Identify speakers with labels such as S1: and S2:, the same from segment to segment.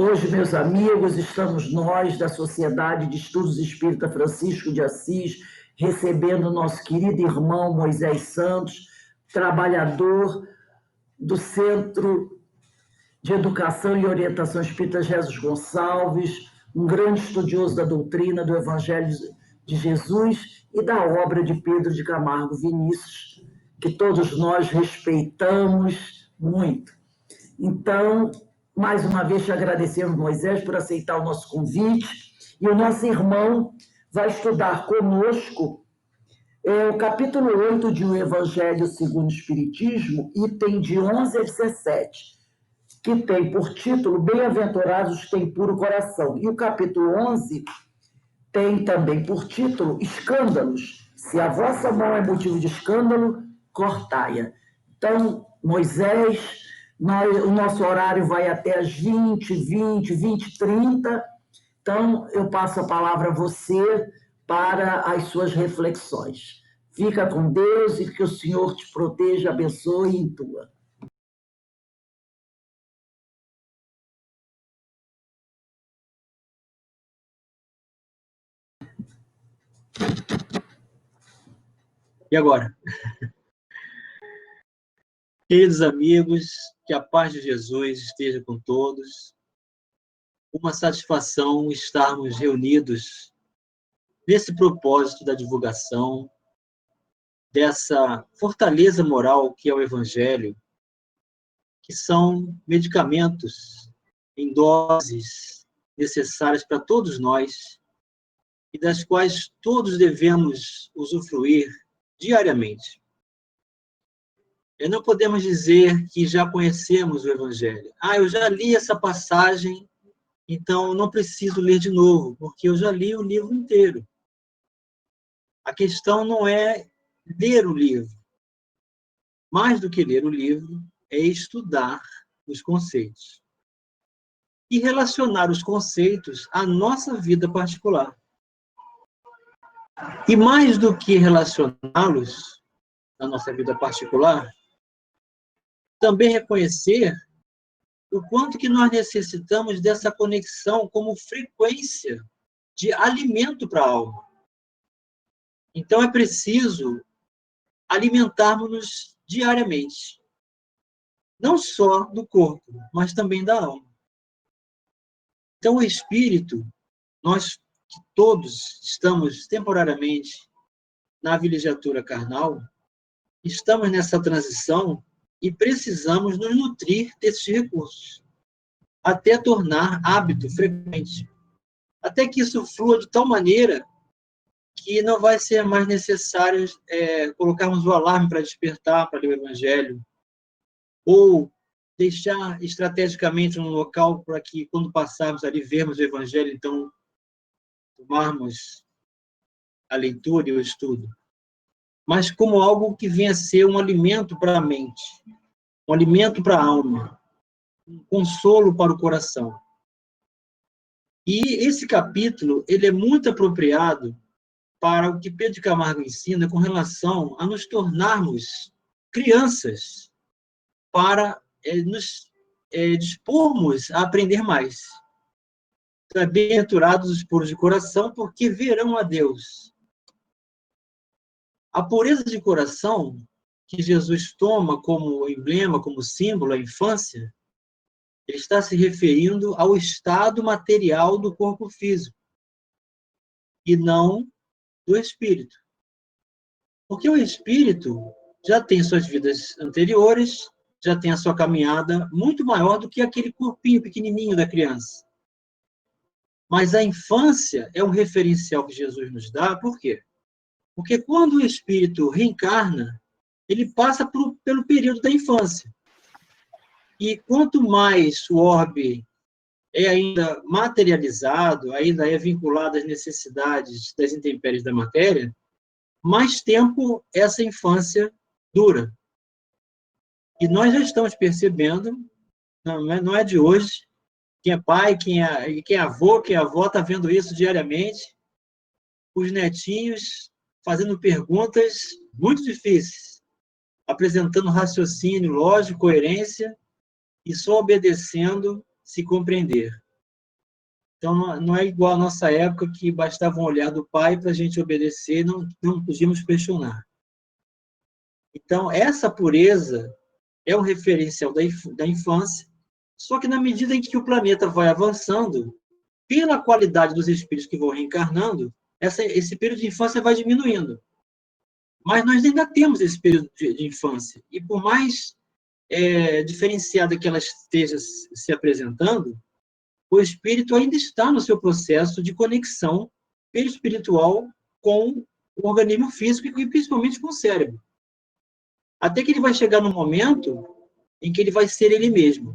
S1: Hoje, meus amigos, estamos nós da Sociedade de Estudos Espírita Francisco de Assis, recebendo nosso querido irmão Moisés Santos, trabalhador do Centro de Educação e Orientação Espírita Jesus Gonçalves, um grande estudioso da doutrina do Evangelho de Jesus e da obra de Pedro de Camargo Vinícius, que todos nós respeitamos muito. Então, mais uma vez te agradecemos, Moisés, por aceitar o nosso convite, e o nosso irmão vai estudar conosco o capítulo 8 de O Evangelho segundo o Espiritismo, item de 11 a 17, que tem por título Bem-aventurados os que têm puro coração. E o capítulo 11 tem também por título Escândalos. Se a vossa mão é motivo de escândalo, cortai-a. Então, Moisés, o nosso horário vai até as 20h30. Então, eu passo a palavra a você para as suas reflexões. Fica com Deus e que o Senhor te proteja, abençoe e intua.
S2: E agora? Queridos amigos, que a paz de Jesus esteja com todos. Uma satisfação estarmos reunidos nesse propósito da divulgação dessa fortaleza moral que é o Evangelho, que são medicamentos em doses necessárias para todos nós e das quais todos devemos usufruir diariamente. Não podemos dizer que já conhecemos o Evangelho. Eu já li essa passagem, então não preciso ler de novo, porque eu já li o livro inteiro. A questão não é ler o livro. Mais do que ler o livro, é estudar os conceitos. E relacionar os conceitos à nossa vida particular. E mais do que relacioná-los à nossa vida particular, também reconhecer o quanto que nós necessitamos dessa conexão como frequência de alimento para a alma. Então, é preciso alimentarmos-nos diariamente. Não só do corpo, mas também da alma. Então, o espírito, nós que todos estamos temporariamente na vilejatura carnal, estamos nessa transição e precisamos nos nutrir desses recursos, até tornar hábito frequente, até que isso flua de tal maneira que não vai ser mais necessário colocarmos o alarme para despertar, para ler o Evangelho, ou deixar estrategicamente um local para que, quando passarmos ali, vermos o Evangelho, então, tomarmos a leitura e o estudo, mas como algo que venha a ser um alimento para a mente, um alimento para a alma, um consolo para o coração. E esse capítulo, ele é muito apropriado para o que Pedro de Camargo ensina com relação a nos tornarmos crianças, para nos dispormos a aprender mais. Bem-aventurados os puros de coração, porque verão a Deus. A pureza de coração, que Jesus toma como emblema, como símbolo, a infância, ele está se referindo ao estado material do corpo físico, e não do espírito. Porque o espírito já tem suas vidas anteriores, já tem a sua caminhada muito maior do que aquele corpinho pequenininho da criança. Mas a infância é um referencial que Jesus nos dá, por quê? Porque quando o espírito reencarna, ele passa pelo período da infância. E quanto mais o orbe é ainda materializado, ainda é vinculado às necessidades das intempéries da matéria, mais tempo essa infância dura. E nós já estamos percebendo, não é de hoje, quem é pai, quem é avô, quem é avó, está vendo isso diariamente, os netinhos fazendo perguntas muito difíceis, apresentando raciocínio, lógico, coerência, e só obedecendo se compreender. Então, não é igual à nossa época, que bastava um olhar do pai para a gente obedecer, não podíamos questionar. Então, essa pureza é um referencial da infância, só que na medida em que o planeta vai avançando, pela qualidade dos espíritos que vão reencarnando, esse período de infância vai diminuindo. Mas nós ainda temos esse período de infância. E por mais diferenciada que ela esteja se apresentando, o espírito ainda está no seu processo de conexão perispiritual com o organismo físico e principalmente com o cérebro. Até que ele vai chegar no momento em que ele vai ser ele mesmo.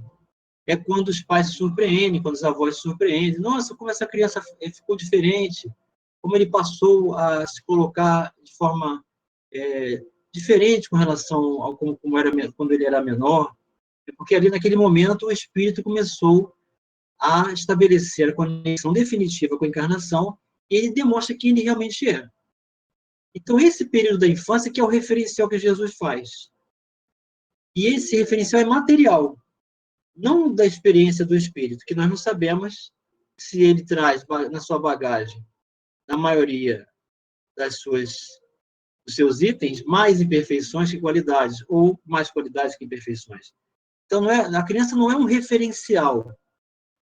S2: É quando os pais se surpreendem, quando os avós se surpreendem. Nossa, como essa criança ficou diferente, como ele passou a se colocar de forma diferente com relação ao como era quando ele era menor. É porque ali naquele momento o espírito começou a estabelecer a conexão definitiva com a encarnação e ele demonstra quem ele realmente é. Então, esse período da infância que é o referencial que Jesus faz. E esse referencial é material, não da experiência do espírito, que nós não sabemos se ele traz na sua bagagem, na maioria dos seus itens, mais imperfeições que qualidades, ou mais qualidades que imperfeições. Então, a criança não é um referencial,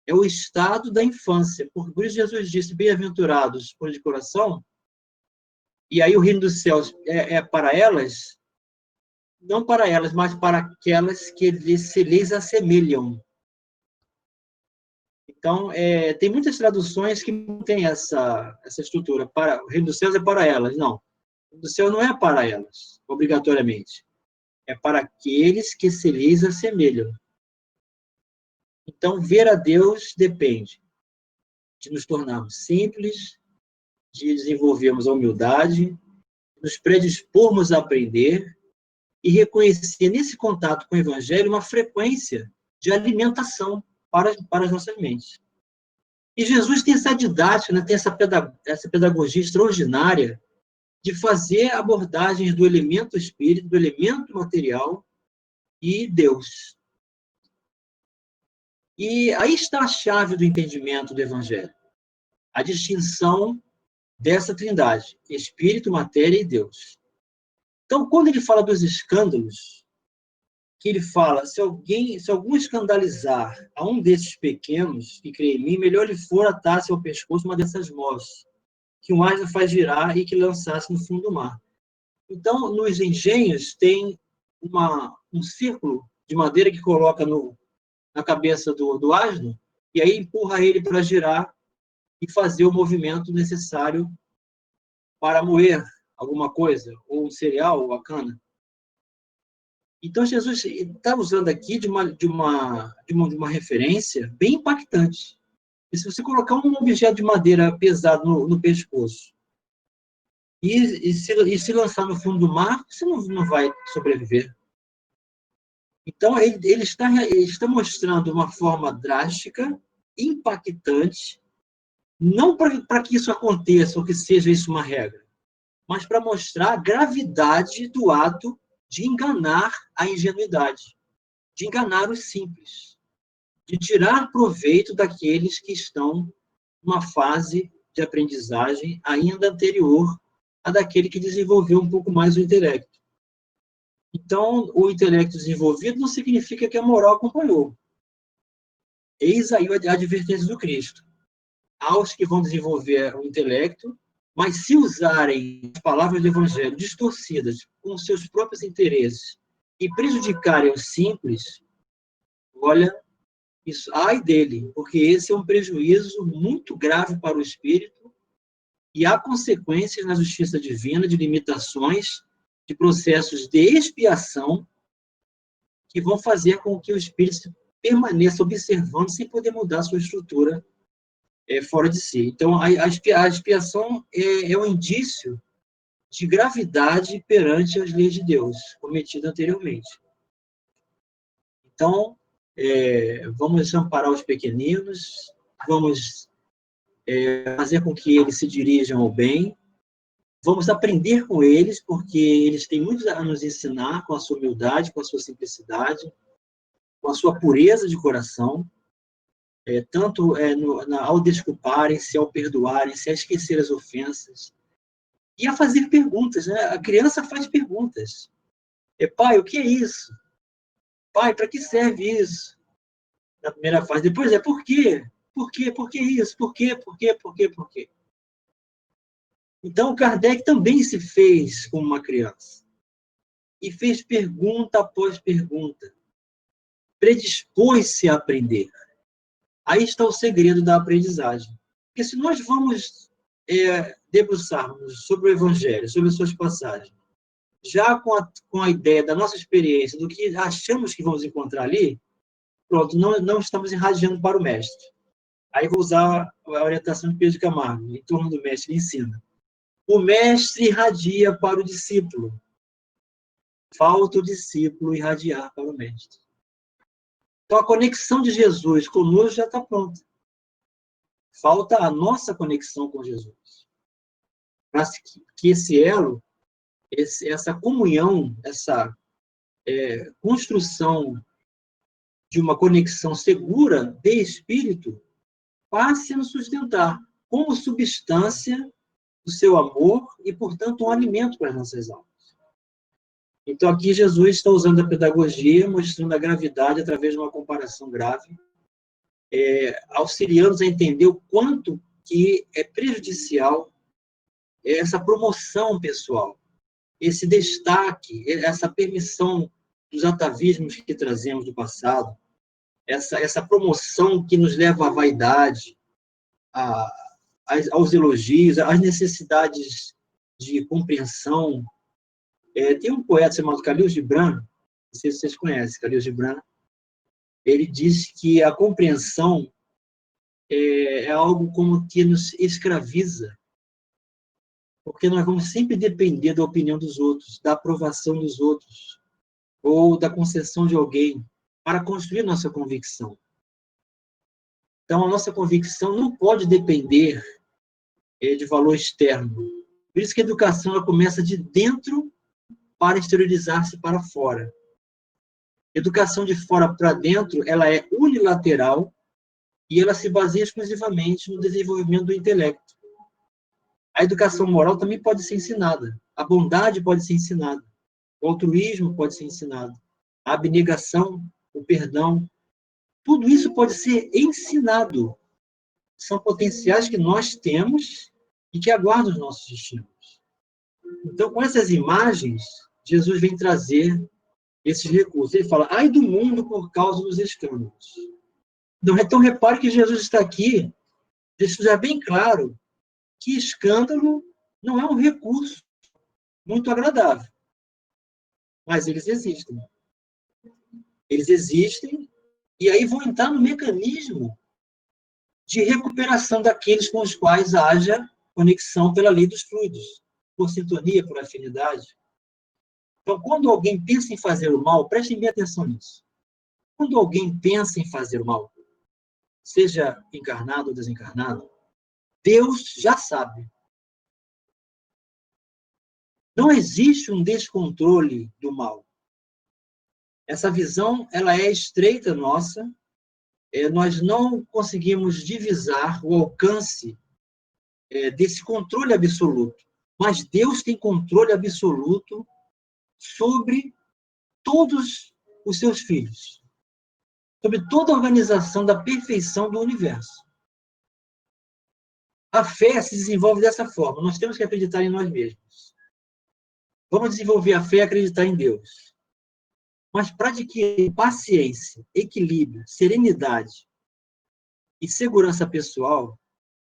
S2: é o estado da infância. Por isso Jesus disse, bem-aventurados por de coração, e aí o reino dos céus é para elas, não para elas, mas para aquelas que se lhes assemelham. Então, tem muitas traduções que não têm essa estrutura. O reino dos céus é para elas. Não. O reino dos céus não é para elas, obrigatoriamente. É para aqueles que se lhes assemelham. Então, ver a Deus depende de nos tornarmos simples, de desenvolvermos a humildade, nos predispormos a aprender e reconhecer nesse contato com o Evangelho uma frequência de alimentação para as nossas mentes. E Jesus tem essa didática, né, tem essa pedagogia extraordinária de fazer abordagens do elemento espírito, do elemento material e Deus. E aí está a chave do entendimento do Evangelho. A distinção dessa trindade, espírito, matéria e Deus. Então, quando ele fala dos escândalos, que ele fala, se algum escandalizar a um desses pequenos que crê em mim, melhor lhe for atar-se ao pescoço uma dessas mós, que um asno faz girar e que lançasse no fundo do mar. Então, nos engenhos, tem um círculo de madeira que coloca na cabeça do asno, e aí empurra ele para girar e fazer o movimento necessário para moer alguma coisa, ou um cereal, ou a cana. Então, Jesus está usando aqui de uma referência bem impactante. E se você colocar um objeto de madeira pesado no pescoço e se lançar no fundo do mar, você não vai sobreviver. Então, ele está mostrando uma forma drástica, impactante, não para que isso aconteça ou que seja isso uma regra, mas para mostrar a gravidade do ato de enganar a ingenuidade, de enganar os simples, de tirar proveito daqueles que estão numa fase de aprendizagem ainda anterior à daquele que desenvolveu um pouco mais o intelecto. Então, o intelecto desenvolvido não significa que a moral acompanhou. Eis aí a advertência do Cristo. Aos que vão desenvolver o intelecto, mas se usarem as palavras do Evangelho distorcidas com seus próprios interesses e prejudicarem os simples, olha, isso, ai dele, porque esse é um prejuízo muito grave para o espírito e há consequências na justiça divina de limitações, de processos de expiação que vão fazer com que o espírito permaneça observando sem poder mudar sua estrutura fora de si. Então, a expiação é um indício de gravidade perante as leis de Deus, cometido anteriormente. Então, vamos amparar os pequeninos, vamos fazer com que eles se dirijam ao bem, vamos aprender com eles, porque eles têm muito a nos ensinar com a sua humildade, com a sua simplicidade, com a sua pureza de coração. tanto ao desculparem-se, ao perdoarem-se, a esquecer as ofensas, e a fazer perguntas, né? A criança faz perguntas. Pai, o que é isso? Pai, para que serve isso? Na primeira fase. Depois por quê? Por quê? Por que isso? Por quê? Por quê? Por quê? Por quê? Então, Kardec também se fez como uma criança. E fez pergunta após pergunta. Predispôs-se a aprender. Aí está o segredo da aprendizagem. Porque se nós vamos debruçarmos sobre o Evangelho, sobre as suas passagens, já com a ideia da nossa experiência, do que achamos que vamos encontrar ali, pronto, não estamos irradiando para o mestre. Aí vou usar a orientação de Pedro de Camargo, em torno do mestre ensina. O mestre irradia para o discípulo. Falta o discípulo irradiar para o mestre. Então, a conexão de Jesus conosco já está pronta. Falta a nossa conexão com Jesus. Para que esse elo, essa comunhão, essa construção de uma conexão segura de espírito, passe a nos sustentar como substância do seu amor e, portanto, um alimento para as nossas almas. Então, aqui Jesus está usando a pedagogia, mostrando a gravidade através de uma comparação grave, auxiliando-nos a entender o quanto que é prejudicial essa promoção pessoal, esse destaque, essa permissão dos atavismos que trazemos do passado, essa promoção que nos leva à vaidade, aos elogios, às necessidades de compreensão. Tem um poeta chamado Khalil Gibran, não sei se vocês conhecem, Khalil Gibran, ele diz que a compreensão é algo como que nos escraviza, porque nós vamos sempre depender da opinião dos outros, da aprovação dos outros, ou da concessão de alguém, para construir nossa convicção. Então, a nossa convicção não pode depender de valor externo. Por isso que a educação ela começa de dentro para exteriorizar-se para fora. Educação de fora para dentro, ela é unilateral e ela se baseia exclusivamente no desenvolvimento do intelecto. A educação moral também pode ser ensinada. A bondade pode ser ensinada. O altruísmo pode ser ensinado. A abnegação, o perdão. Tudo isso pode ser ensinado. São potenciais que nós temos e que aguardam os nossos estímulos. Então, com essas imagens, Jesus vem trazer esses recursos. Ele fala, ai do mundo por causa dos escândalos. Então, repare que Jesus está aqui, deixa bem claro que escândalo não é um recurso muito agradável. Mas eles existem. Eles existem e aí vão entrar no mecanismo de recuperação daqueles com os quais haja conexão pela lei dos fluidos, por sintonia, por afinidade. Então, quando alguém pensa em fazer o mal, prestem bem atenção nisso. Quando alguém pensa em fazer o mal, seja encarnado ou desencarnado, Deus já sabe. Não existe um descontrole do mal. Essa visão, ela é estreita nossa, nós não conseguimos divisar o alcance desse controle absoluto. Mas Deus tem controle absoluto sobre todos os seus filhos, sobre toda a organização da perfeição do universo. A fé se desenvolve dessa forma. Nós temos que acreditar em nós mesmos. Vamos desenvolver a fé e acreditar em Deus. Mas para adquirir paciência, equilíbrio, serenidade e segurança pessoal,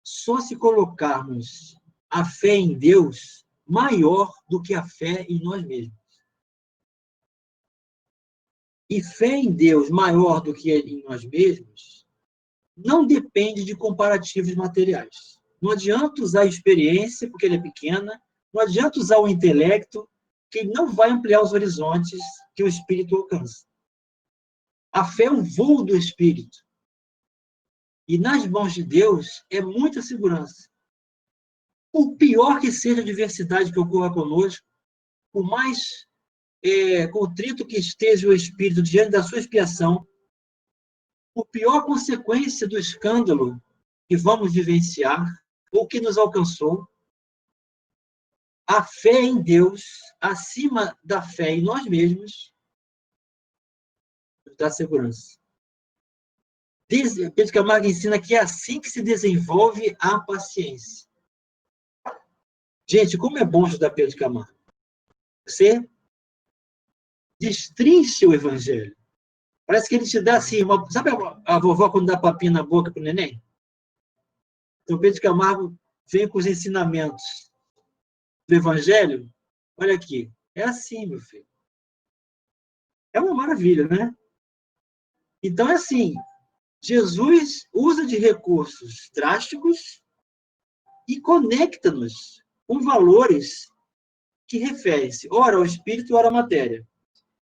S2: só se colocarmos a fé em Deus maior do que a fé em nós mesmos. E fé em Deus maior do que em nós mesmos não depende de comparativos materiais. Não adianta usar a experiência, porque ela é pequena, não adianta usar o intelecto, que não vai ampliar os horizontes que o espírito alcança. A fé é um voo do espírito. E nas mãos de Deus é muita segurança. Por pior que seja a adversidade que ocorra conosco, por mais contrito que esteja o espírito diante da sua expiação, por pior consequência do escândalo que vamos vivenciar, ou que nos alcançou, a fé em Deus, acima da fé em nós mesmos, nos dá segurança. Pedro Camargo ensina que é assim que se desenvolve a paciência. Gente, como é bom estudar Pedro Camargo. Você destrincha o evangelho. Parece que ele te dá assim, sabe a vovó quando dá papinha na boca para o neném? Então, Pedro Camargo vem com os ensinamentos do evangelho. Olha aqui, é assim, meu filho. É uma maravilha, né? Então, é assim, Jesus usa de recursos drásticos e conecta-nos com valores que referem-se, ora ao espírito, ora à matéria.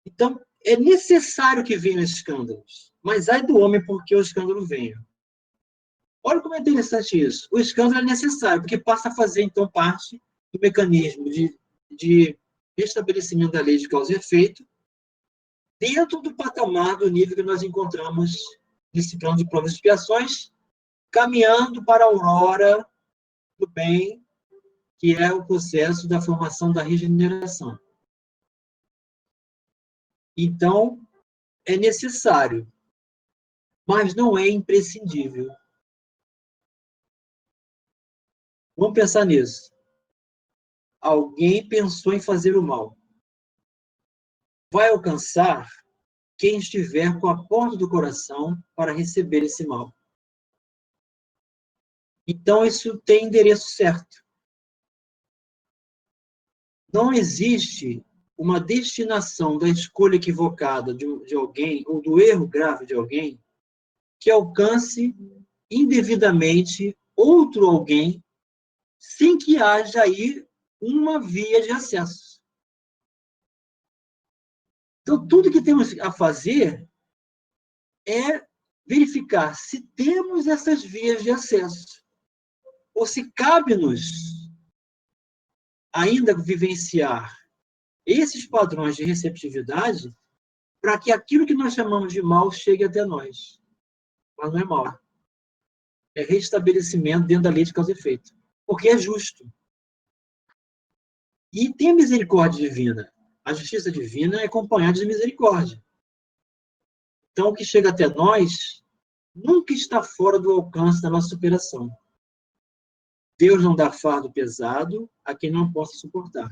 S2: Então, é necessário que venham escândalos, mas ai do homem porque o escândalo venha. Olha como é interessante isso. O escândalo é necessário, porque passa a fazer, então, parte do mecanismo de restabelecimento da lei de causa e efeito dentro do patamar, do nível que nós encontramos nesse plano de provas e expiações, caminhando para a aurora do bem, que é o processo da formação da regeneração. Então, é necessário, mas não é imprescindível. Vamos pensar nisso. Alguém pensou em fazer o mal. Vai alcançar quem estiver com a porta do coração para receber esse mal. Então, isso tem endereço certo. Não existe uma destinação da escolha equivocada de alguém, ou do erro grave de alguém, que alcance indevidamente outro alguém, sem que haja aí uma via de acesso. Então, tudo que temos a fazer é verificar se temos essas vias de acesso, ou se cabe-nos ainda vivenciar esses padrões de receptividade para que aquilo que nós chamamos de mal chegue até nós. Mas não é mal. É restabelecimento dentro da lei de causa e efeito. Porque é justo. E tem a misericórdia divina. A justiça divina é acompanhada de misericórdia. Então, o que chega até nós nunca está fora do alcance da nossa superação. Deus não dá fardo pesado a quem não possa suportar.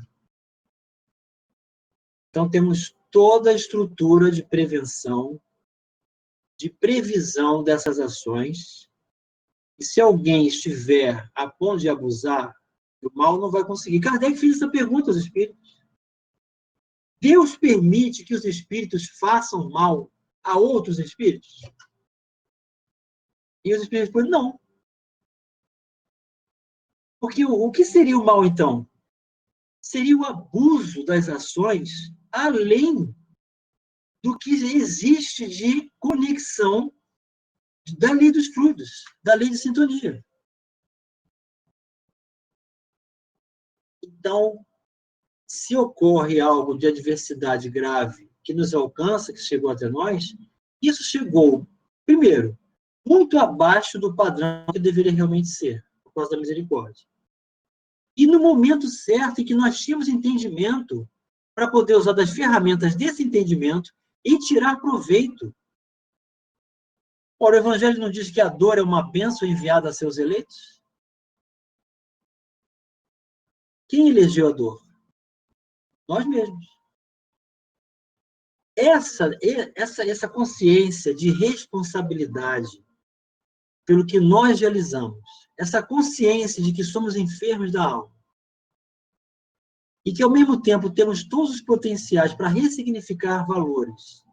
S2: Então, temos toda a estrutura de prevenção, de previsão dessas ações. E se alguém estiver a ponto de abusar, o mal não vai conseguir. Kardec fez essa pergunta aos espíritos. Deus permite que os espíritos façam mal a outros espíritos? E os espíritos respondem, não. Porque o que seria o mal, então? Seria o abuso das ações além do que existe de conexão da lei dos fluidos, da lei de sintonia. Então, se ocorre algo de adversidade grave que nos alcança, que chegou até nós, isso chegou, primeiro, muito abaixo do padrão que deveria realmente ser, por causa da misericórdia. E no momento certo em que nós tínhamos entendimento para poder usar das ferramentas desse entendimento e tirar proveito. Ora, o Evangelho não diz que a dor é uma bênção enviada a seus eleitos? Quem elegeu a dor? Nós mesmos. Essa consciência de responsabilidade pelo que nós realizamos, essa consciência de que somos enfermos da alma, e que, ao mesmo tempo, temos todos os potenciais para ressignificar valores,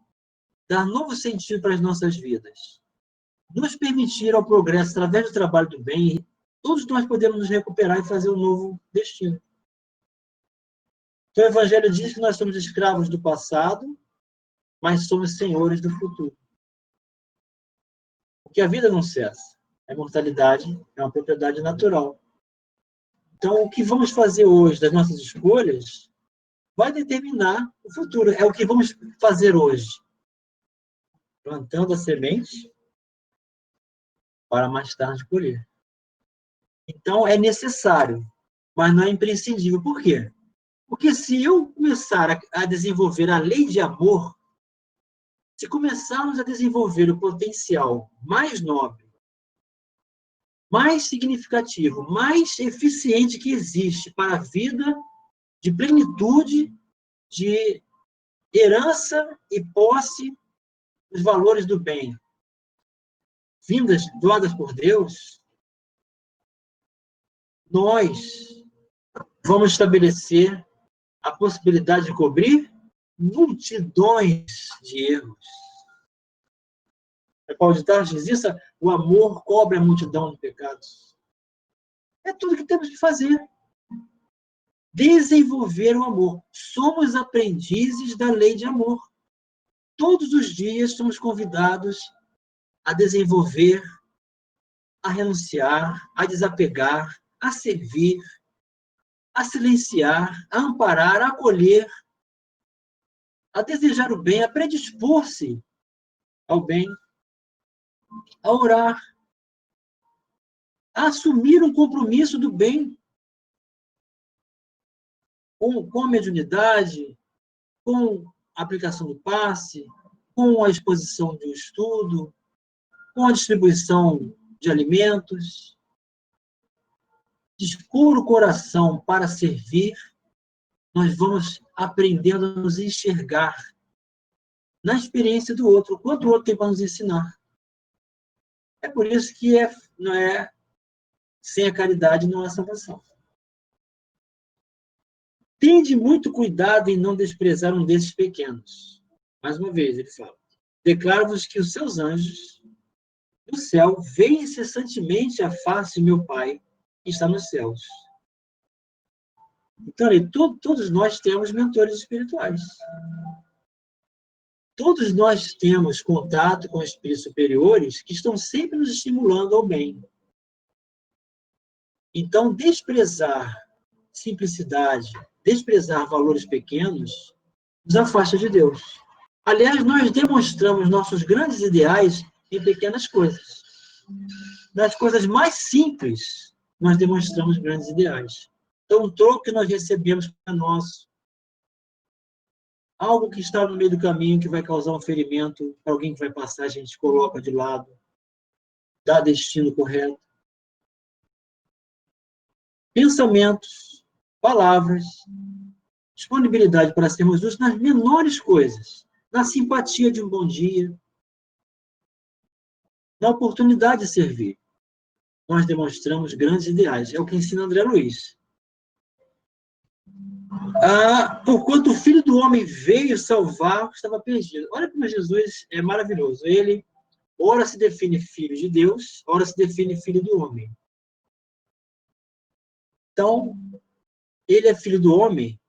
S2: dar novo sentido para as nossas vidas, nos permitir ao progresso através do trabalho do bem, todos nós podemos nos recuperar e fazer um novo destino. Então, o Evangelho diz que nós somos escravos do passado, mas somos senhores do futuro. Porque a vida não cessa. A imortalidade é uma propriedade natural. Então, o que vamos fazer hoje das nossas escolhas vai determinar o futuro. É o que vamos fazer hoje. Plantando a semente para mais tarde colher. Então, é necessário, mas não é imprescindível. Por quê? Porque se eu começar a desenvolver a lei de amor, se começarmos a desenvolver o potencial mais nobre, mais significativo, mais eficiente que existe para a vida de plenitude, de herança e posse dos valores do bem, vindas, doadas por Deus, nós vamos estabelecer a possibilidade de cobrir multidões de erros. Paulo de Tarso diz isso, o amor cobre a multidão de pecados. É tudo que temos que fazer. Desenvolver o amor. Somos aprendizes da lei de amor. Todos os dias somos convidados a desenvolver, a renunciar, a desapegar, a servir, a silenciar, a amparar, a acolher, a desejar o bem, a predispor-se ao bem, a orar, a assumir um compromisso do bem com a mediunidade, com a aplicação do passe, com a exposição de um estudo, com a distribuição de alimentos. Dispor o coração para servir, nós vamos aprendendo a nos enxergar na experiência do outro, o quanto o outro tem para nos ensinar. É por isso que não é sem a caridade não há salvação. Tende muito cuidado em não desprezar um desses pequenos. Mais uma vez, ele fala. Declaro-vos que os seus anjos do céu veem incessantemente a face de meu Pai, que está nos céus. Então, todos nós temos mentores espirituais. Todos nós temos contato com espíritos superiores que estão sempre nos estimulando ao bem. Então, desprezar simplicidade, desprezar valores pequenos, nos afasta de Deus. Aliás, nós demonstramos nossos grandes ideais em pequenas coisas. Nas coisas mais simples, nós demonstramos grandes ideais. Então, o troco que nós recebemos é nosso. Algo que está no meio do caminho, que vai causar um ferimento para alguém que vai passar, a gente coloca de lado, dá destino correto. Pensamentos, palavras, disponibilidade para sermos justos nas menores coisas, na simpatia de um bom dia, na oportunidade de servir. Nós demonstramos grandes ideais. É o que ensina André Luiz. Porquanto o Filho do Homem veio salvar o que estava perdido. Olha como Jesus é maravilhoso. Ele, ora se define filho de Deus, ora se define filho do homem. Então, ele é filho do homem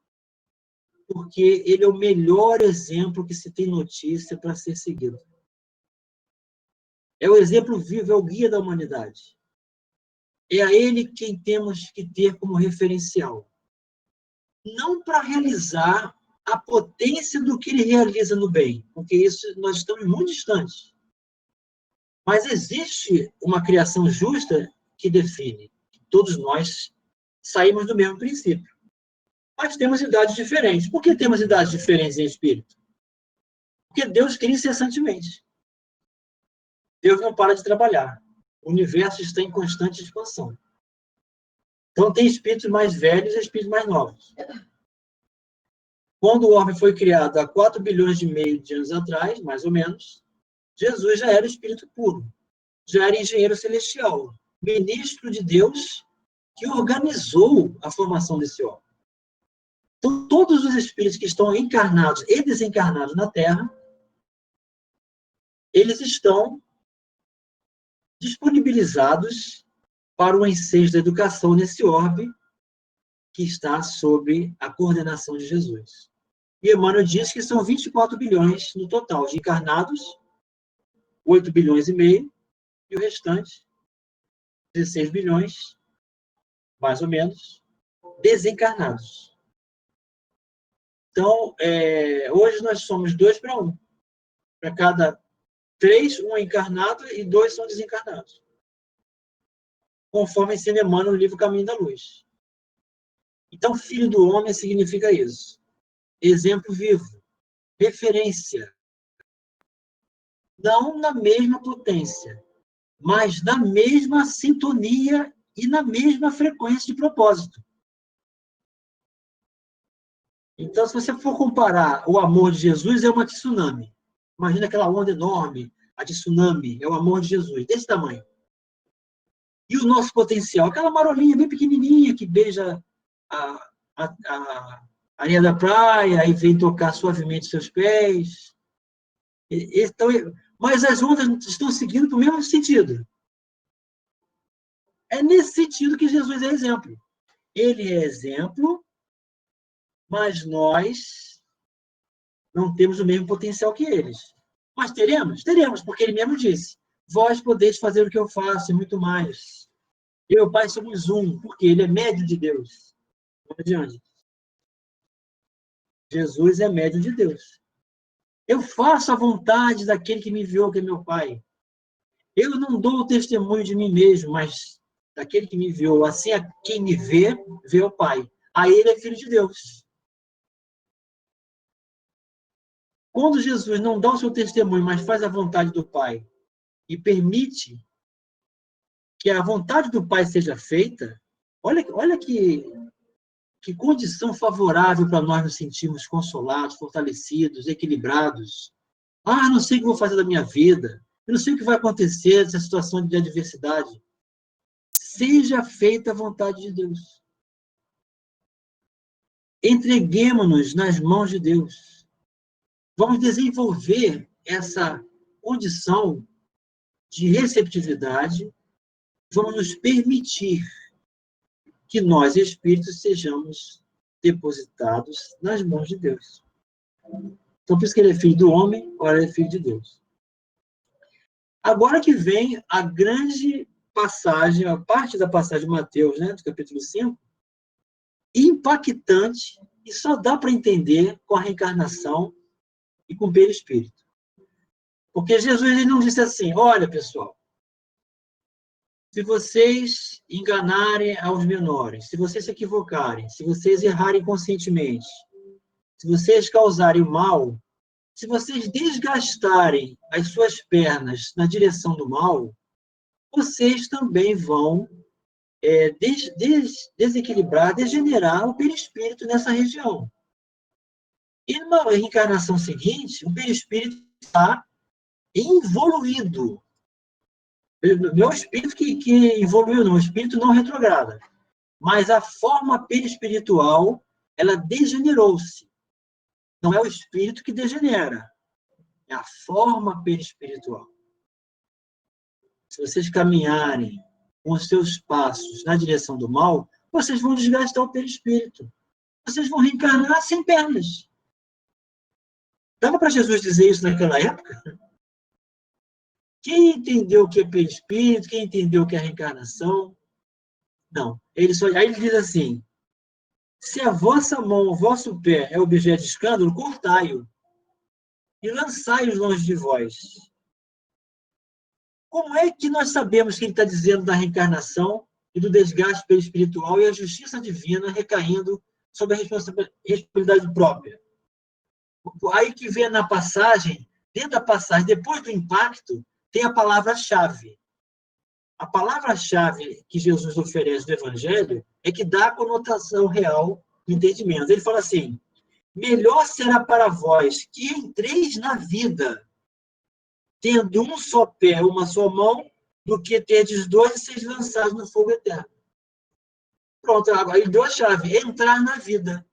S2: porque ele é o melhor exemplo que se tem notícia para ser seguido. É o exemplo vivo, é o guia da humanidade. É a ele quem temos que ter como referencial. Não para realizar a potência do que ele realiza no bem, porque isso nós estamos muito distantes. Mas existe uma criação justa que define. Todos nós saímos do mesmo princípio. Mas temos idades diferentes. Por que temos idades diferentes em espírito? Porque Deus cria incessantemente. Deus não para de trabalhar. O universo está em constante expansão. Então, tem espíritos mais velhos e espíritos mais novos. Quando o homem foi criado há 4 bilhões e meio de anos atrás, mais ou menos, Jesus já era espírito puro. Já era engenheiro celestial. Ministro de Deus que organizou a formação desse homem. Então, todos os espíritos que estão encarnados e desencarnados na Terra, eles estão disponibilizados para o ensejo da educação nesse orbe que está sob a coordenação de Jesus. E Emmanuel diz que são 24 bilhões no total de encarnados, 8 bilhões e meio, e o restante, 16 bilhões, mais ou menos, desencarnados. Então, hoje nós somos 2 para 1. Para cada 3, um é encarnado e 2 são desencarnados. conforme ensina Emmanuel no livro Caminho da Luz. Então, filho do homem significa isso. Exemplo vivo, referência. Não na mesma potência, mas na mesma sintonia e na mesma frequência de propósito. Então, se você for comparar o amor de Jesus, é uma tsunami. Imagina aquela onda enorme, a tsunami, é o amor de Jesus, desse tamanho. E o nosso potencial, aquela marolinha bem pequenininha que beija a areia da praia e vem tocar suavemente seus pés. Então, mas as ondas estão seguindo para o mesmo sentido. É nesse sentido que Jesus é exemplo. Ele é exemplo, mas nós não temos o mesmo potencial que eles. Mas teremos? Teremos, porque ele mesmo disse: vós podeis fazer o que eu faço e muito mais. Eu e o Pai somos um, porque ele é médio de Deus. Não adianta. Jesus é médio de Deus. Eu faço a vontade daquele que me enviou, que é meu Pai. Eu não dou o testemunho de mim mesmo, mas daquele que me enviou. Assim, a quem me vê, vê o Pai. Aí ele é filho de Deus. Quando Jesus não dá o seu testemunho, mas faz a vontade do Pai e permite que a vontade do Pai seja feita, olha que condição favorável para nós nos sentirmos consolados, fortalecidos, equilibrados. Ah, não sei o que vou fazer da minha vida. Eu não sei o que vai acontecer nessa situação de adversidade. Seja feita a vontade de Deus. Entreguemos-nos nas mãos de Deus. Vamos desenvolver essa condição de receptividade. Vamos nos permitir que nós, espíritos, sejamos depositados nas mãos de Deus. Então, por isso que ele é filho do homem, agora ele é filho de Deus. Agora que vem a grande passagem, a parte da passagem de Mateus, né, do capítulo 5, impactante, e só dá para entender com a reencarnação e com o perispírito. Porque Jesus ele não disse assim: olha, pessoal, se vocês enganarem aos menores, se vocês se equivocarem, se vocês errarem conscientemente, se vocês causarem mal, se vocês desgastarem as suas pernas na direção do mal, vocês também vão desequilibrar, degenerar o perispírito nessa região. E numa reencarnação seguinte, o perispírito está evoluído. Não é o espírito que evoluiu, não, o espírito não retrograda. Mas a forma perispiritual, ela degenerou-se. Não é o espírito que degenera, é a forma perispiritual. Se vocês caminharem com os seus passos na direção do mal, vocês vão desgastar o perispírito. Vocês vão reencarnar sem pernas. Dava para Jesus dizer isso naquela época? Quem entendeu o que é perispírito? Quem entendeu o que é reencarnação? Não. Aí ele diz assim: se a vossa mão, o vosso pé é objeto de escândalo, cortai-o e lançai-os longe de vós. Como é que nós sabemos que ele está dizendo da reencarnação e do desgaste perispiritual e a justiça divina recaindo sobre a responsabilidade própria? Aí que vem na passagem, dentro da passagem, depois do impacto, tem a palavra-chave. A palavra-chave que Jesus oferece no Evangelho é que dá a conotação real do entendimento. Ele fala assim: melhor será para vós que entreis na vida, tendo um só pé, uma só mão, do que terdes dois e seres lançados no fogo eterno. Pronto, agora ele deu a chave: entrar na vida.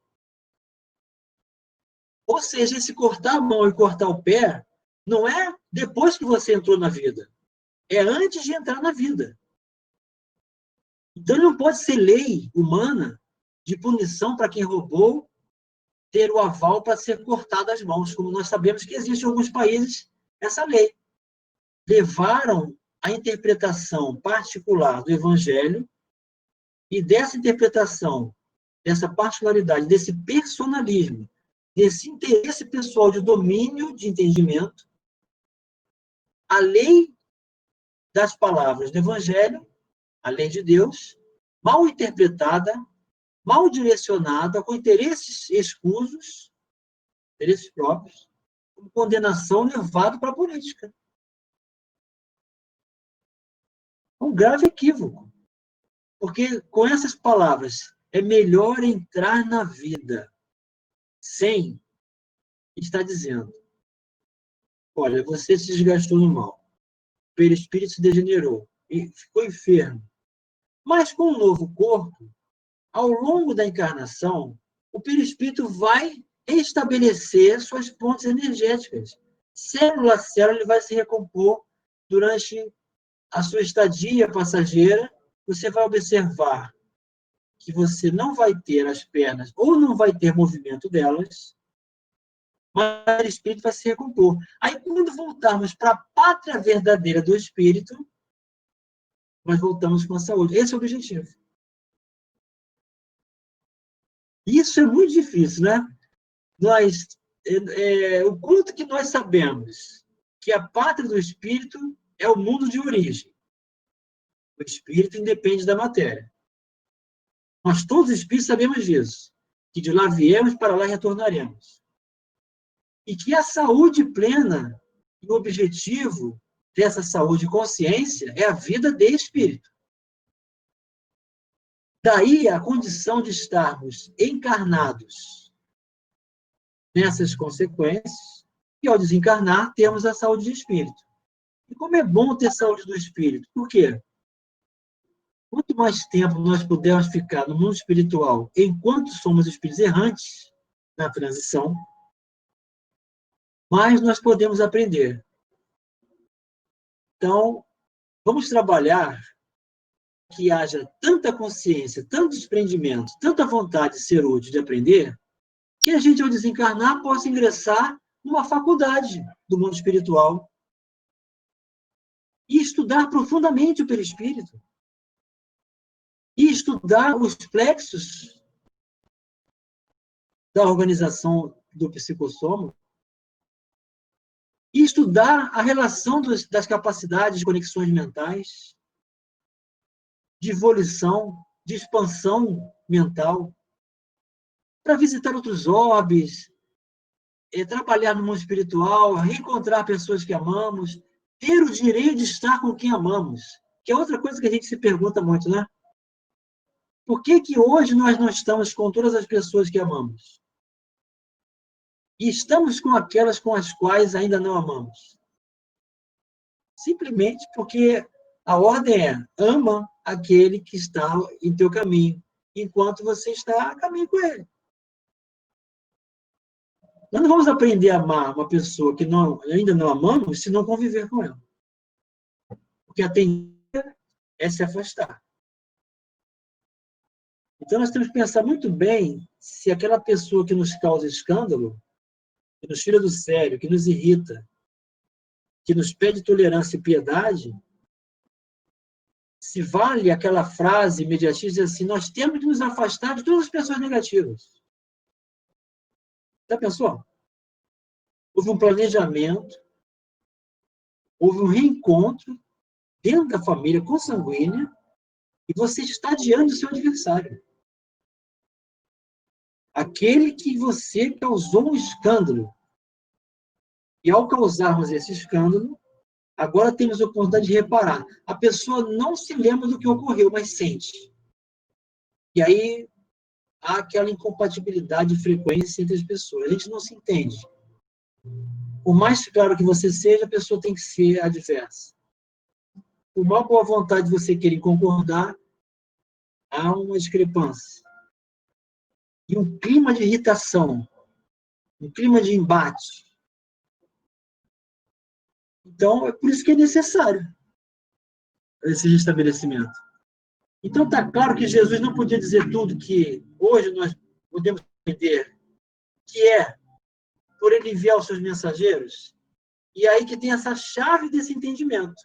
S2: Ou seja, esse cortar a mão e cortar o pé não é depois que você entrou na vida. É antes de entrar na vida. Então, não pode ser lei humana de punição para quem roubou ter o aval para ser cortado as mãos, como nós sabemos que existe em alguns países essa lei. Levaram a interpretação particular do Evangelho e dessa interpretação, dessa particularidade, desse personalismo, desse interesse pessoal de domínio de entendimento, a lei das palavras do Evangelho a lei de Deus, mal interpretada, mal direcionada, com interesses escusos, interesses próprios, com condenação levado para a política. Um grave equívoco. Porque com essas palavras, é melhor entrar na vida sem estar dizendo: olha, você se desgastou no mal, o perispírito se degenerou e ficou enfermo. Mas com o novo corpo, ao longo da encarnação, o perispírito vai restabelecer suas pontes energéticas. Célula a célula, ele vai se recompor durante a sua estadia passageira. Você vai observar que você não vai ter as pernas ou não vai ter movimento delas, mas o espírito vai se recompor. Aí, quando voltarmos para a pátria verdadeira do espírito, nós voltamos com a saúde. Esse é o objetivo. Isso é muito difícil, né? O quanto que nós sabemos que a pátria do espírito é o mundo de origem. O espírito independe da matéria. Nós todos os espíritos sabemos disso, que de lá viemos, para lá retornaremos. E que a saúde plena, e o objetivo dessa saúde e consciência é a vida de espírito. Daí a condição de estarmos encarnados nessas consequências, e ao desencarnar, temos a saúde de espírito. E como é bom ter saúde do espírito? Por quê? Quanto mais tempo nós pudermos ficar no mundo espiritual enquanto somos espíritos errantes, na transição, mais nós podemos aprender. Então, vamos trabalhar que haja tanta consciência, tanto desprendimento, tanta vontade de ser útil, de aprender, que a gente, ao desencarnar, possa ingressar numa faculdade do mundo espiritual e estudar profundamente o perispírito. E estudar os plexos da organização do psicossoma. E estudar a relação das capacidades de conexões mentais, de evolução, de expansão mental, para visitar outros orbes, trabalhar no mundo espiritual, reencontrar pessoas que amamos, ter o direito de estar com quem amamos, que é outra coisa que a gente se pergunta muito, né? Por que que hoje nós não estamos com todas as pessoas que amamos? E estamos com aquelas com as quais ainda não amamos? Simplesmente porque a ordem é: ama aquele que está em teu caminho, enquanto você está a caminho com ele. Nós não vamos aprender a amar uma pessoa que ainda não amamos se não conviver com ela. Porque a tendência é se afastar. Então, nós temos que pensar muito bem se aquela pessoa que nos causa escândalo, que nos tira do sério, que nos irrita, que nos pede tolerância e piedade, se vale aquela frase imediatista assim: nós temos que nos afastar de todas as pessoas negativas. Já pensou? Houve um planejamento, houve um reencontro dentro da família consanguínea e você está adiando o seu adversário. Aquele que você causou um escândalo. E ao causarmos esse escândalo, agora temos a oportunidade de reparar. A pessoa não se lembra do que ocorreu, mas sente. E aí há aquela incompatibilidade de frequência entre as pessoas. A gente não se entende. Por mais claro que você seja, a pessoa tem que ser adversa. Por mais boa vontade você querer concordar, há uma discrepância. E um clima de irritação, um clima de embate. Então, é por isso que é necessário esse restabelecimento. Então, está claro que Jesus não podia dizer tudo que hoje nós podemos entender, que é por ele enviar os seus mensageiros. E aí que tem essa chave desse entendimento.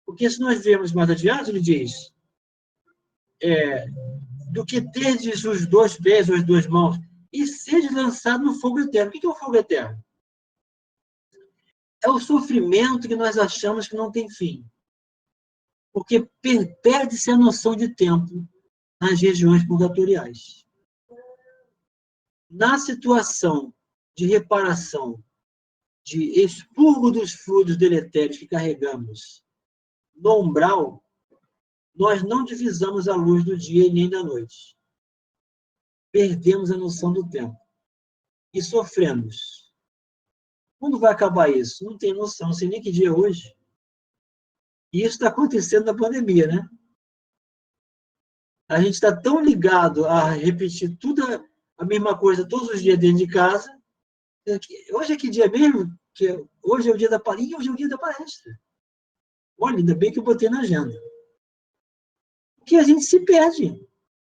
S2: Porque se nós vemos mais adiante, ele diz, do que terdes os 2 pés ou as 2 mãos, e sede lançado no fogo eterno. O que é o fogo eterno? É o sofrimento que nós achamos que não tem fim. Porque perde-se a noção de tempo nas regiões purgatoriais. Na situação de reparação, de expurgo dos fluidos deletérios que carregamos no umbral, nós não divisamos a luz do dia e nem da noite. Perdemos a noção do tempo. E sofremos. Quando vai acabar isso? Não tem noção, não sei nem que dia é hoje. E isso está acontecendo na pandemia, né? A gente está tão ligado a repetir tudo a mesma coisa todos os dias dentro de casa. Hoje é que dia mesmo? Hoje é o dia da palhinha, hoje é o dia da palestra. Olha, ainda bem que eu botei na agenda. Porque a gente se perde.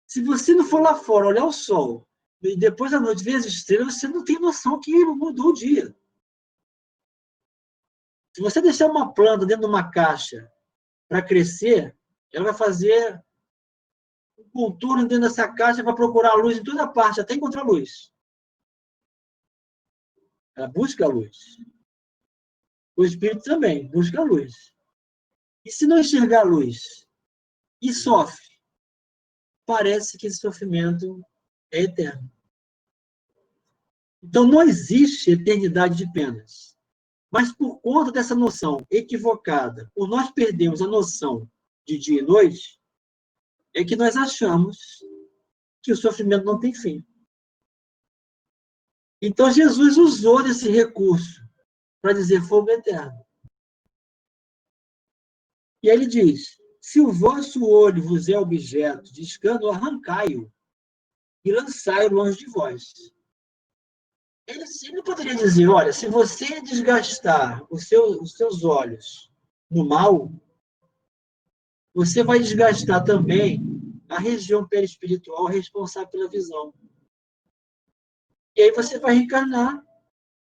S2: Se você não for lá fora, olhar o sol, e depois da noite ver as estrelas, você não tem noção que mudou o dia. Se você deixar uma planta dentro de uma caixa para crescer, ela vai fazer um contorno dentro dessa caixa para procurar a luz em toda parte, até encontrar luz. Ela busca a luz. O espírito também busca a luz. E se não enxergar a luz e sofre, parece que esse sofrimento é eterno. Então, não existe eternidade de penas. Mas, por conta dessa noção equivocada, por nós perdermos a noção de dia e noite, é que nós achamos que o sofrimento não tem fim. Então, Jesus usou desse recurso para dizer fogo eterno. E aí ele diz, se o vosso olho vos é objeto de escândalo, arrancai-o e lançai-o longe de vós. Ele poderia dizer, olha, se você desgastar os seus olhos no mal, você vai desgastar também a região perispiritual responsável pela visão. E aí você vai reencarnar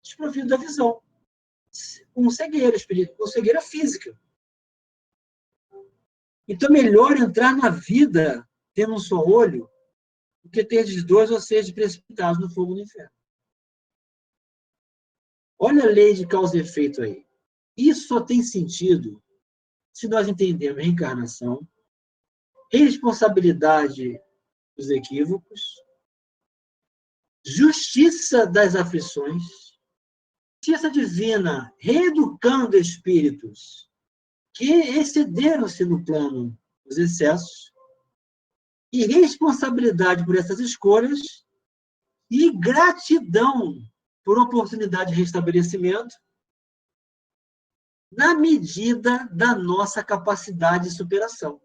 S2: desprovido da visão, com cegueira espiritual, com cegueira física. Então, é melhor entrar na vida tendo um só olho do que ter dois ou seja precipitados no fogo do inferno. Olha a lei de causa e efeito aí. Isso só tem sentido se nós entendermos reencarnação, responsabilidade dos equívocos, justiça das aflições, justiça divina, reeducando espíritos que excederam-se no plano dos excessos, e responsabilidade por essas escolhas, e gratidão por oportunidade de restabelecimento, na medida da nossa capacidade de superação.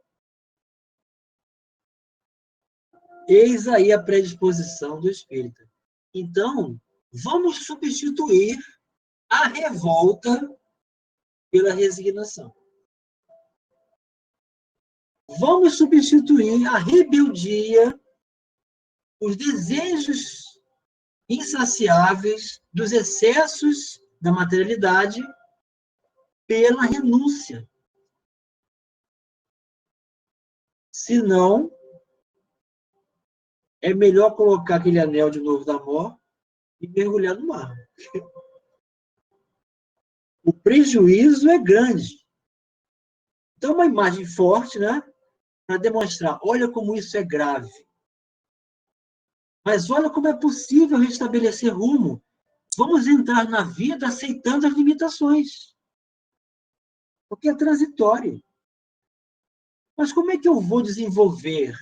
S2: Eis aí a predisposição do espírita. Então, vamos substituir a revolta pela resignação. Vamos substituir a rebeldia, os desejos insaciáveis dos excessos da materialidade pela renúncia. Senão, é melhor colocar aquele anel de novo da mão e mergulhar no mar. O prejuízo é grande. Então, uma imagem forte, né? Para demonstrar, olha como isso é grave. Mas olha como é possível restabelecer rumo. Vamos entrar na vida aceitando as limitações. Porque é transitório. Mas como é que eu vou desenvolver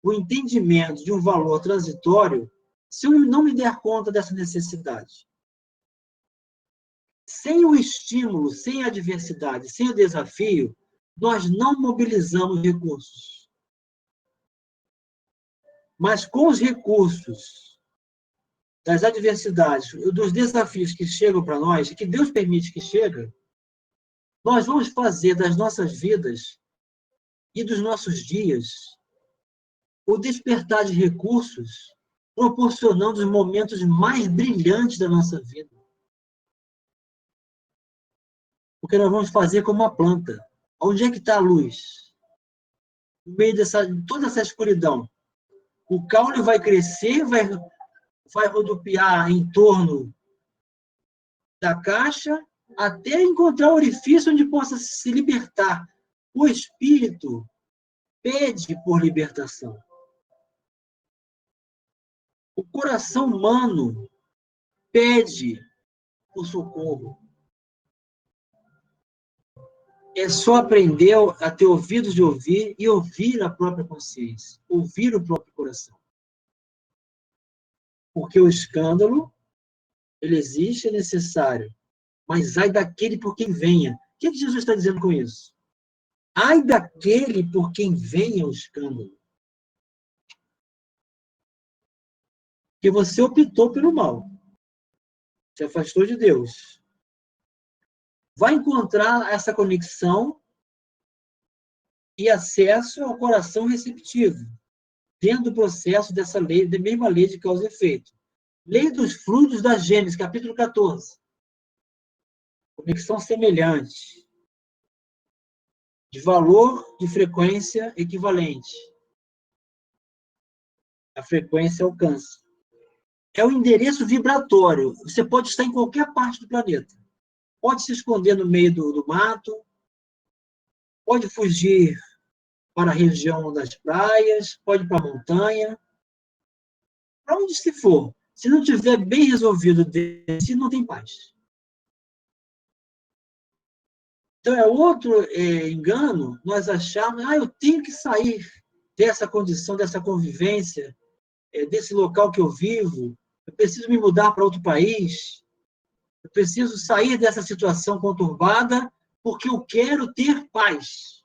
S2: o entendimento de um valor transitório se eu não me der conta dessa necessidade? Sem o estímulo, sem a adversidade, sem o desafio, nós não mobilizamos recursos. Mas com os recursos das adversidades, dos desafios que chegam para nós, e que Deus permite que cheguem, nós vamos fazer das nossas vidas e dos nossos dias o despertar de recursos, proporcionando os momentos mais brilhantes da nossa vida. Porque nós vamos fazer como uma planta. Onde é que está a luz? No meio de toda essa escuridão. O caule vai crescer, vai rodopiar em torno da caixa, até encontrar o orifício onde possa se libertar O espírito pede por libertação. O coração humano pede por socorro. É só aprender a ter ouvidos de ouvir e ouvir a própria consciência, ouvir o próprio coração. Porque o escândalo, ele existe, é necessário, mas ai daquele por quem venha. O que Jesus está dizendo com isso? Ai daquele por quem venha o escândalo. Porque você optou pelo mal, se afastou de Deus. Vai encontrar essa conexão e acesso ao coração receptivo, dentro do processo dessa lei, da mesma lei de causa e efeito. Lei dos frutos da Gênesis, capítulo 14. Conexão semelhante. De valor de frequência equivalente. A frequência alcança. É o endereço vibratório. Você pode estar em qualquer parte do planeta. Pode se esconder no meio do mato, pode fugir para a região das praias, pode ir para a montanha, para onde se for. Se não tiver bem resolvido, se não tem paz. Então, é outro engano nós acharmos, eu tenho que sair dessa condição, dessa convivência, desse local que eu vivo, eu preciso me mudar para outro país, eu preciso sair dessa situação conturbada porque eu quero ter paz.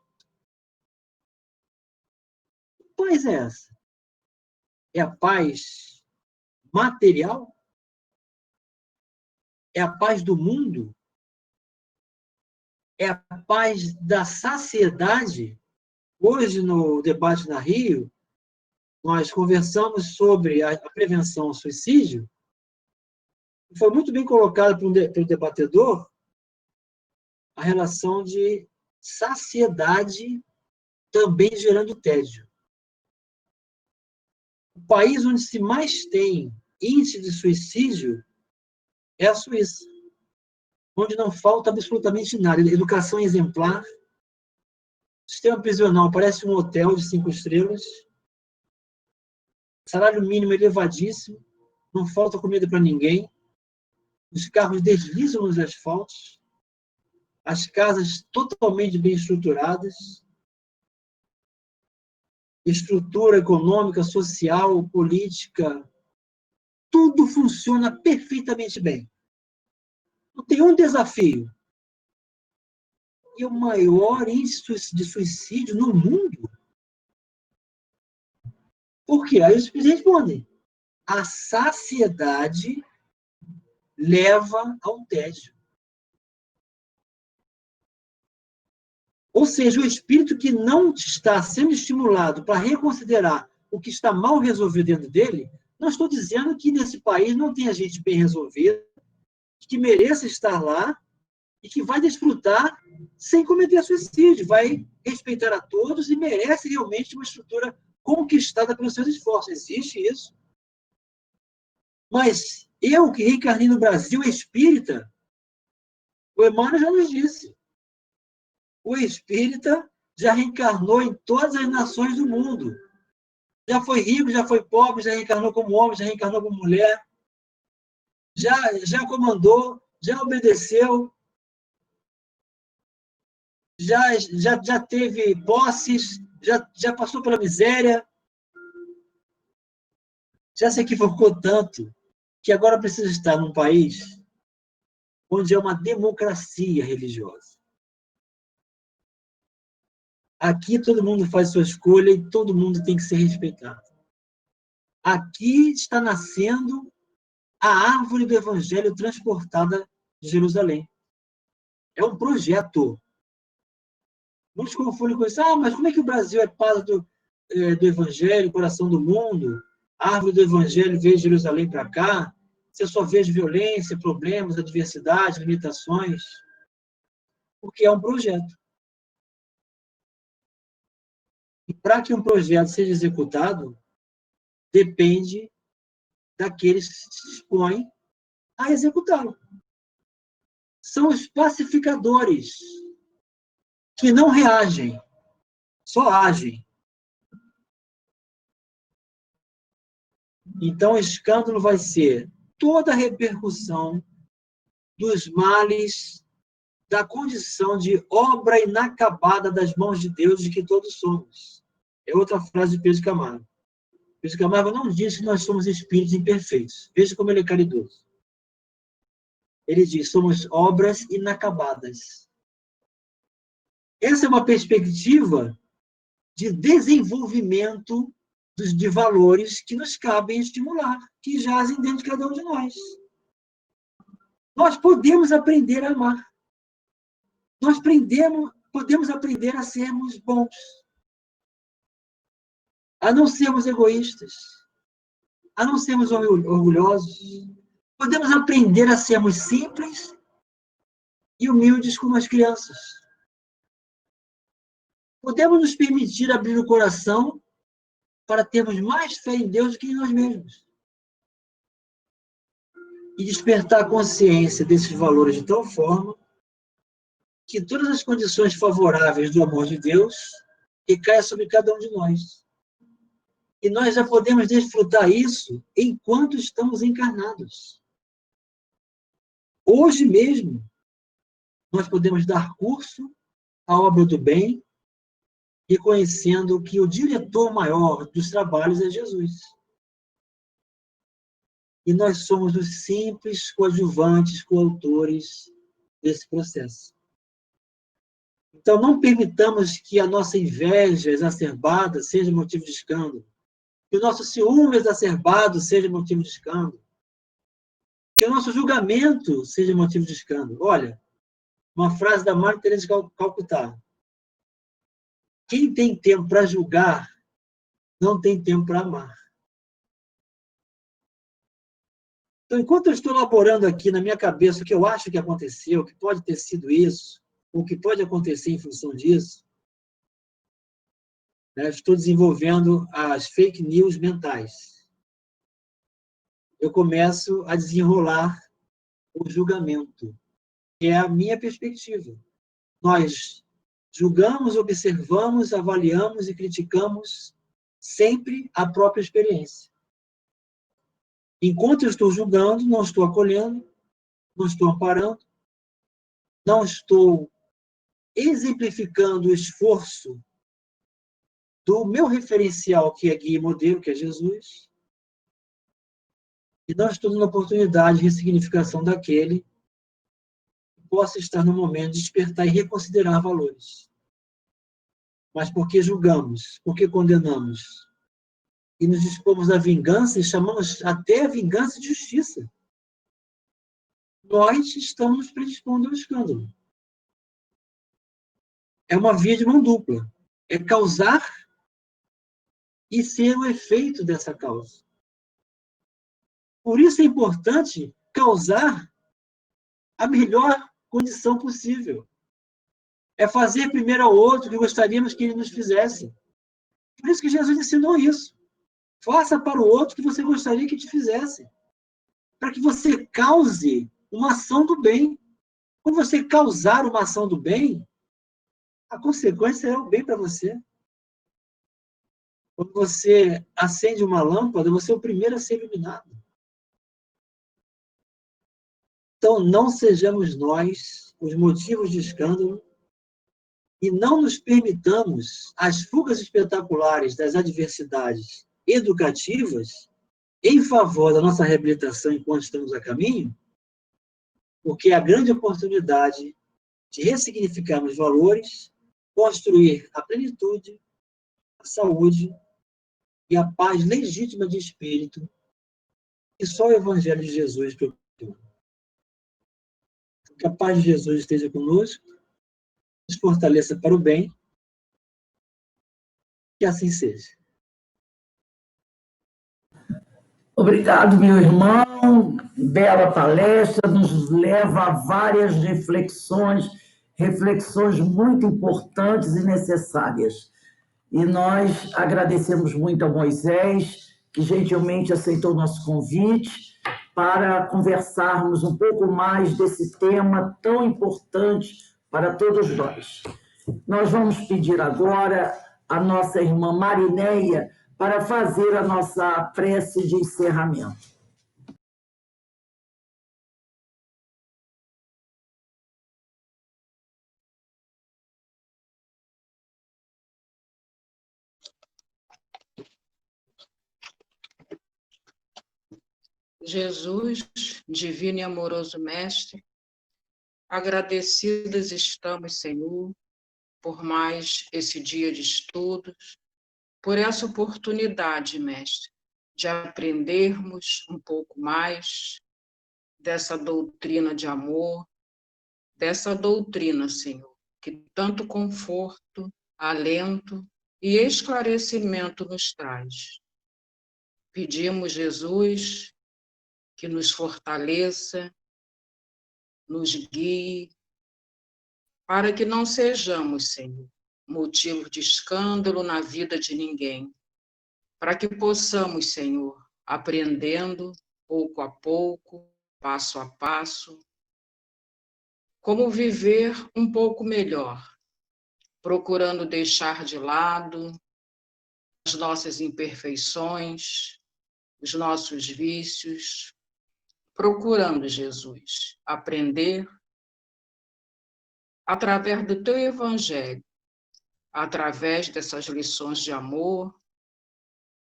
S2: Que paz é essa? É a paz material? É a paz do mundo? É a paz da saciedade? Hoje, no debate na Rio, nós conversamos sobre a prevenção ao suicídio. Foi muito bem colocado pelo debatedor a relação de saciedade também gerando tédio. O país onde se mais tem índice de suicídio é a Suíça, onde não falta absolutamente nada. Educação exemplar, sistema prisional parece um hotel de 5 estrelas, salário mínimo elevadíssimo, não falta comida para ninguém, os carros deslizam nos asfaltos, as casas totalmente bem estruturadas, estrutura econômica, social, política, tudo funciona perfeitamente bem. Não tem um desafio. E o maior índice de suicídio no mundo? Por quê? Aí eles respondem. A saciedade leva ao tédio. Ou seja, o espírito que não está sendo estimulado para reconsiderar o que está mal resolvido dentro dele, não estou dizendo que nesse país não tenha gente bem resolvida, que mereça estar lá e que vai desfrutar sem cometer suicídio, vai respeitar a todos e merece realmente uma estrutura conquistada pelos seus esforços. Existe isso. Mas eu, que reencarnei no Brasil espírita, o Emmanuel já nos disse, o espírita já reencarnou em todas as nações do mundo. Já foi rico, já foi pobre, já reencarnou como homem, já reencarnou como mulher, já comandou, já obedeceu, já teve posses, já passou pela miséria, já se equivocou tanto que agora precisa estar num país onde é uma democracia religiosa. Aqui todo mundo faz sua escolha e todo mundo tem que ser respeitado. Aqui está nascendo a árvore do evangelho transportada de Jerusalém. É um projeto. Muitos confundem com isso. Mas como é que o Brasil é paz do evangelho, coração do mundo? A árvore do evangelho veio de Jerusalém para cá. Você só vê violência, problemas, adversidade, limitações. Porque é um projeto. E para que um projeto seja executado, depende daqueles que se dispõem a executá-lo. São os pacificadores. que não reagem, só agem. Então, o escândalo vai ser toda a repercussão dos males da condição de obra inacabada das mãos de Deus de que todos somos. É outra frase de Pedro Camargo. Pedro Camargo não diz que nós somos espíritos imperfeitos. Veja como ele é caridoso. Ele diz, somos obras inacabadas. Essa é uma perspectiva de desenvolvimento de valores que nos cabem estimular, que jazem dentro de cada um de nós. Nós podemos aprender a amar. Nós podemos aprender a sermos bons, a não sermos egoístas, a não sermos orgulhosos. Podemos aprender a sermos simples e humildes como as crianças. Podemos nos permitir abrir o coração para termos mais fé em Deus do que em nós mesmos. E despertar a consciência desses valores de tal forma que todas as condições favoráveis do amor de Deus recaiam sobre cada um de nós. E nós já podemos desfrutar isso enquanto estamos encarnados. Hoje mesmo, nós podemos dar curso à obra do bem, reconhecendo que o diretor maior dos trabalhos é Jesus. E nós somos os simples coadjuvantes, coautores desse processo. Então, não permitamos que a nossa inveja exacerbada seja motivo de escândalo, que o nosso ciúme exacerbado seja motivo de escândalo, que o nosso julgamento seja motivo de escândalo. Olha, uma frase da Madre Teresa de Calcutá. Quem tem tempo para julgar, não tem tempo para amar. Então, enquanto eu estou elaborando aqui na minha cabeça o que eu acho que aconteceu, que pode ter sido isso, ou que pode acontecer em função disso, né, estou desenvolvendo as fake news mentais. Eu começo a desenrolar o julgamento, que é a minha perspectiva. Nós julgamos, observamos, avaliamos e criticamos sempre a própria experiência. Enquanto eu estou julgando, não estou acolhendo, não estou amparando, não estou exemplificando o esforço do meu referencial, que é guia e modelo, que é Jesus, e não estou dando oportunidade de ressignificação daquele que possa estar no momento de despertar e reconsiderar valores. Mas porque julgamos, porque condenamos, e nos dispomos à vingança, e chamamos até a vingança de justiça, nós estamos nos predispondo ao escândalo. É uma via de mão dupla. É causar e ser o efeito dessa causa. Por isso é importante causar a melhor condição possível. É fazer primeiro ao outro o que gostaríamos que ele nos fizesse. Por isso que Jesus ensinou isso. Faça para o outro o que você gostaria que te fizesse. Para que você cause uma ação do bem. Quando você causar uma ação do bem, a consequência é o bem para você. Quando você acende uma lâmpada, você é o primeiro a ser iluminado. Então, não sejamos nós os motivos de escândalo e não nos permitamos as fugas espetaculares das adversidades educativas em favor da nossa reabilitação enquanto estamos a caminho, porque é a grande oportunidade de ressignificarmos valores, construir a plenitude, a saúde e a paz legítima de espírito que só o Evangelho de Jesus proporciona. Que a paz de Jesus esteja conosco, nos fortaleça para o bem, que assim seja.
S1: Obrigado, meu irmão. Bela palestra, nos leva a várias reflexões muito importantes e necessárias. E nós agradecemos muito a Moisés, que gentilmente aceitou o nosso convite para conversarmos um pouco mais desse tema tão importante para todos nós. Nós vamos pedir agora a nossa irmã Marinéia para fazer a nossa prece de encerramento.
S3: Jesus, divino e amoroso Mestre, agradecidas estamos, Senhor, por mais esse dia de estudos, por essa oportunidade, Mestre, de aprendermos um pouco mais dessa doutrina de amor, dessa doutrina, Senhor, que tanto conforto, alento e esclarecimento nos traz. Pedimos, Jesus, que nos fortaleça, nos guie, para que não sejamos, Senhor, motivo de escândalo na vida de ninguém, para que possamos, Senhor, aprendendo pouco a pouco, passo a passo, como viver um pouco melhor, procurando deixar de lado as nossas imperfeições, os nossos vícios, procurando, Jesus, aprender através do teu evangelho, através dessas lições de amor,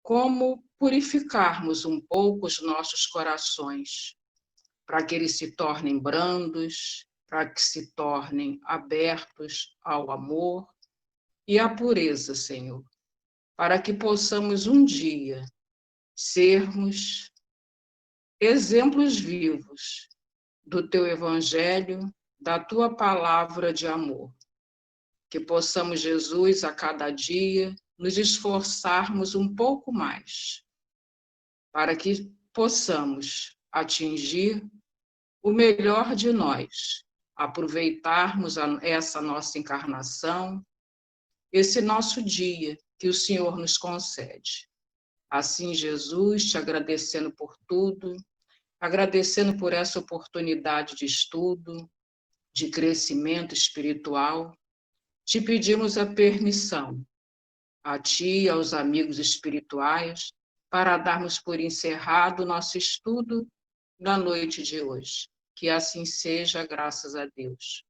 S3: como purificarmos um pouco os nossos corações, para que eles se tornem brandos, para que se tornem abertos ao amor e à pureza, Senhor, para que possamos um dia sermos exemplos vivos do teu evangelho, da tua palavra de amor. Que possamos, Jesus, a cada dia, nos esforçarmos um pouco mais, para que possamos atingir o melhor de nós, aproveitarmos essa nossa encarnação, esse nosso dia que o Senhor nos concede. Assim, Jesus, te agradecendo por tudo, agradecendo por essa oportunidade de estudo, de crescimento espiritual, te pedimos a permissão, a ti e aos amigos espirituais, para darmos por encerrado o nosso estudo da noite de hoje. Que assim seja, graças a Deus.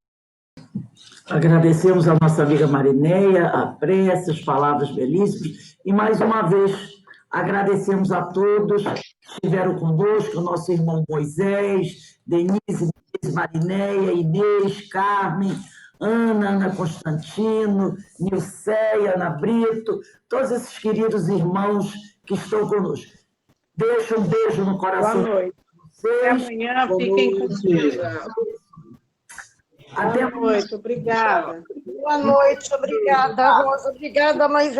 S1: Agradecemos a nossa amiga Marinéia, a prece, as palavras belíssimas, e mais uma vez agradecemos a todos que estiveram conosco, o nosso irmão Moisés, Denise, Marinéia, Inês, Carmen, Ana Constantino, Nilceia, Ana Brito, todos esses queridos irmãos que estão conosco. Deixo um beijo no coração.
S4: Boa noite.
S1: Vocês.
S4: Até amanhã, fiquem com Deus.
S1: Até
S4: Boa noite, obrigada.
S5: Boa noite, obrigada, Rosa. Obrigada, Moisés.